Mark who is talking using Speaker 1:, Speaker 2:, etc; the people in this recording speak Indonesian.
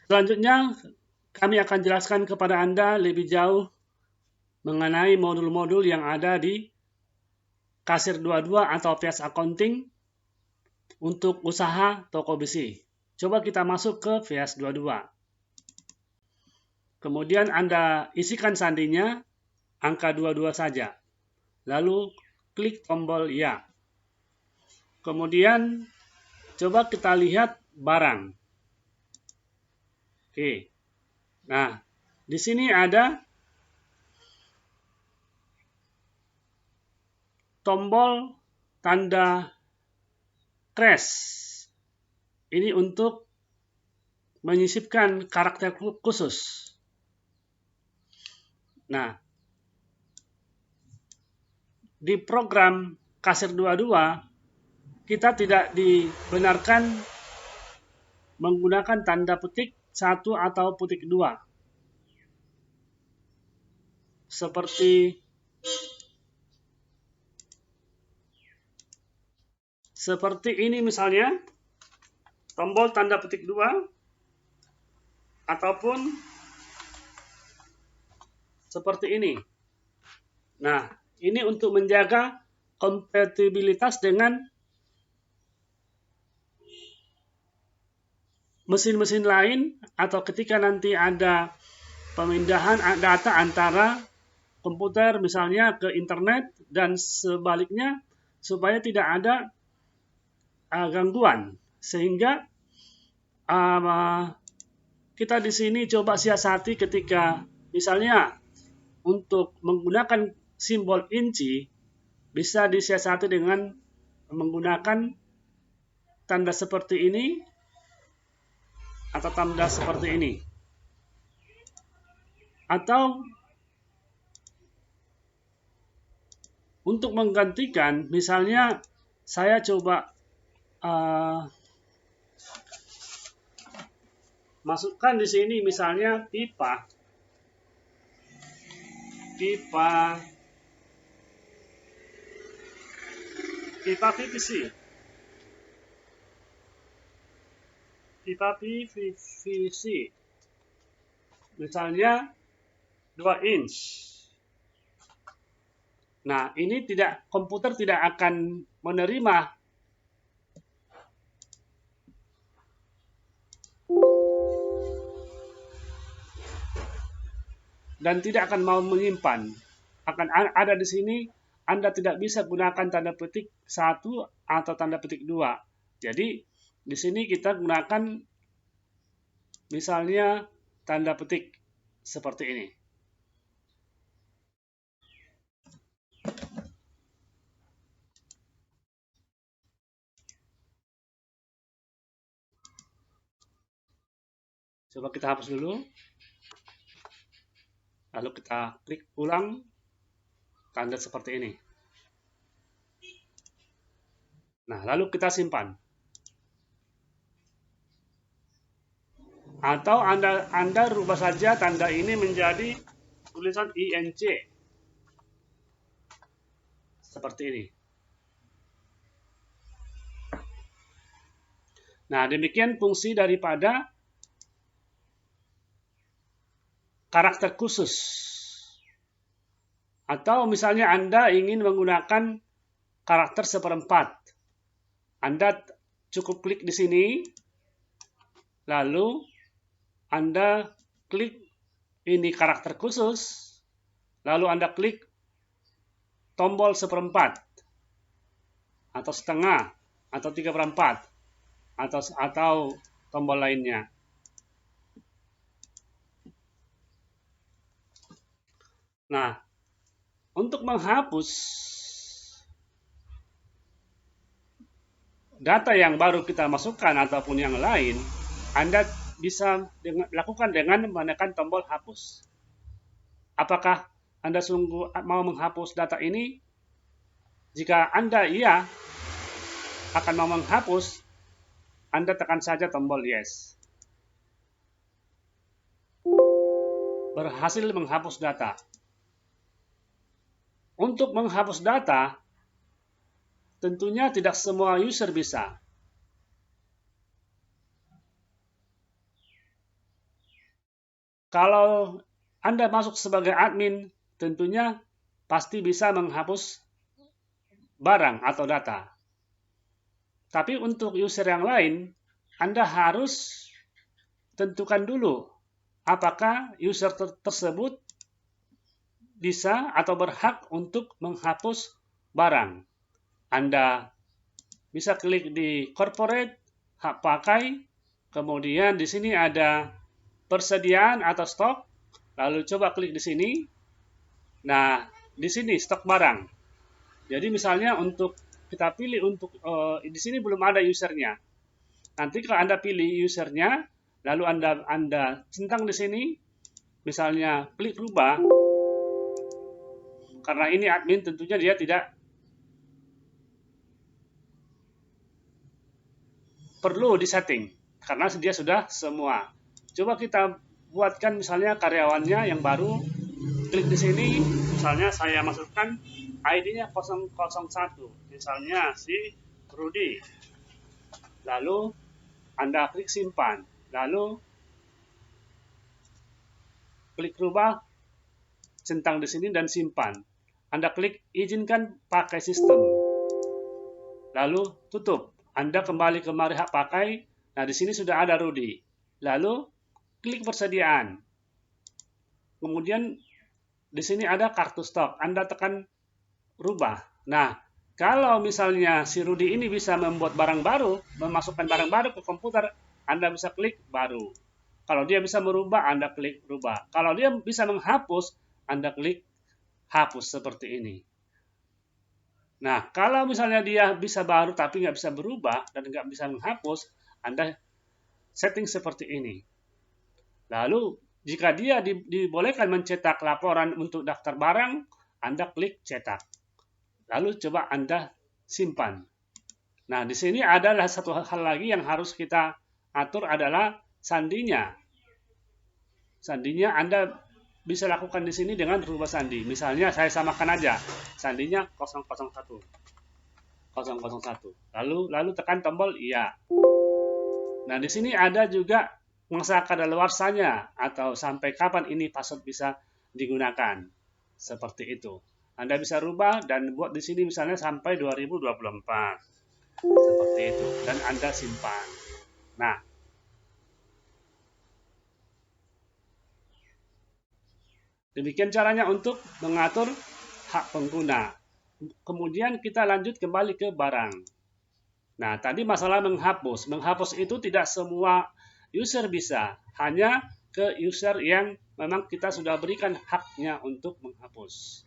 Speaker 1: Selanjutnya, kami akan jelaskan kepada Anda lebih jauh mengenai modul-modul yang ada di Kasir 22 atau PS Accounting untuk usaha toko besi. Coba kita masuk ke PS 22. Kemudian Anda isikan sandinya, angka 22 saja. Lalu klik tombol ya. Kemudian coba kita lihat barang. Oke. Nah, di sini ada tombol tanda crash. Ini untuk menyisipkan karakter khusus. Nah, di program Kasir 22 kita tidak dibenarkan menggunakan tanda petik 1 atau petik 2. Seperti ini misalnya, tombol tanda petik 2 ataupun seperti ini. Nah, ini untuk menjaga kompatibilitas dengan mesin-mesin lain atau ketika nanti ada pemindahan data antara komputer misalnya ke internet dan sebaliknya supaya tidak ada gangguan. Sehingga kita di sini coba siasati ketika misalnya untuk menggunakan simbol inci bisa disiasati dengan menggunakan tanda seperti ini atau tanda seperti ini. Atau untuk menggantikan, misalnya saya coba masukkan di sini misalnya pipa PVC. Pipa PVC. Misalnya 2 inch. Nah, ini komputer tidak akan menerima dan tidak akan mau menyimpan. Akan ada di sini Anda tidak bisa gunakan tanda petik 1 atau tanda petik 2. Jadi, di sini kita gunakan misalnya tanda petik seperti ini. Coba kita hapus dulu. Lalu kita klik ulang tanda seperti ini. Nah, lalu kita simpan. Atau Anda rubah saja tanda ini menjadi tulisan INC. Seperti ini. Nah, demikian fungsi daripada karakter khusus. Atau misalnya Anda ingin menggunakan karakter seperempat. Anda cukup klik di sini, lalu Anda klik ini karakter khusus, lalu Anda klik tombol seperempat, atau setengah, atau 3/4, atau tombol lainnya. Nah, untuk menghapus data yang baru kita masukkan ataupun yang lain, Anda bisa lakukan dengan menekan tombol hapus. Apakah Anda sungguh mau menghapus data ini? Jika Anda iya akan mau menghapus, Anda tekan saja tombol yes. Berhasil menghapus data. Untuk menghapus data, tentunya tidak semua user bisa. Kalau Anda masuk sebagai admin, tentunya pasti bisa menghapus barang atau data. Tapi untuk user yang lain, Anda harus tentukan dulu apakah user tersebut bisa atau berhak untuk menghapus barang. Anda bisa klik di corporate, hak pakai, kemudian di sini ada persediaan atau stok, lalu coba klik di sini. Nah, di sini stok barang. Jadi misalnya untuk kita pilih untuk di sini belum ada usernya. Nanti kalau Anda pilih usernya, lalu Anda centang di sini, misalnya klik rubah. Karena ini admin, tentunya dia tidak perlu disetting karena dia sudah semua. Coba kita buatkan misalnya karyawannya yang baru, klik di sini, misalnya saya masukkan ID-nya 001, misalnya si Rudy. Lalu Anda klik simpan, lalu klik rubah, centang di sini dan simpan. Anda klik izinkan pakai sistem, lalu tutup. Anda kembali ke mari hak pakai. Nah, di sini sudah ada Rudy. Lalu klik persediaan. Kemudian di sini ada kartu stok. Anda tekan rubah. Nah, kalau misalnya si Rudy ini bisa membuat barang baru, memasukkan barang baru ke komputer, Anda bisa klik baru. Kalau dia bisa merubah, Anda klik rubah. Kalau dia bisa menghapus, Anda klik hapus seperti ini. Nah, kalau misalnya dia bisa baru tapi nggak bisa berubah dan nggak bisa menghapus, Anda setting seperti ini. Lalu, jika dia dibolehkan mencetak laporan untuk daftar barang, Anda klik cetak. Lalu coba Anda simpan. Nah, di sini adalah satu hal lagi yang harus kita atur adalah sandinya. Sandinya Anda bisa lakukan di sini dengan rubah sandi. Misalnya saya samakan aja. Sandinya 001. Lalu tekan tombol iya. Nah, di sini ada juga masa kadaluarsanya atau sampai kapan ini password bisa digunakan. Seperti itu. Anda bisa rubah dan buat di sini misalnya sampai 2024. Seperti itu. Dan Anda simpan. Nah, demikian caranya untuk mengatur hak pengguna. Kemudian kita lanjut kembali ke barang. Nah, tadi masalah menghapus. Menghapus itu tidak semua user bisa. Hanya ke user yang memang kita sudah berikan haknya untuk menghapus.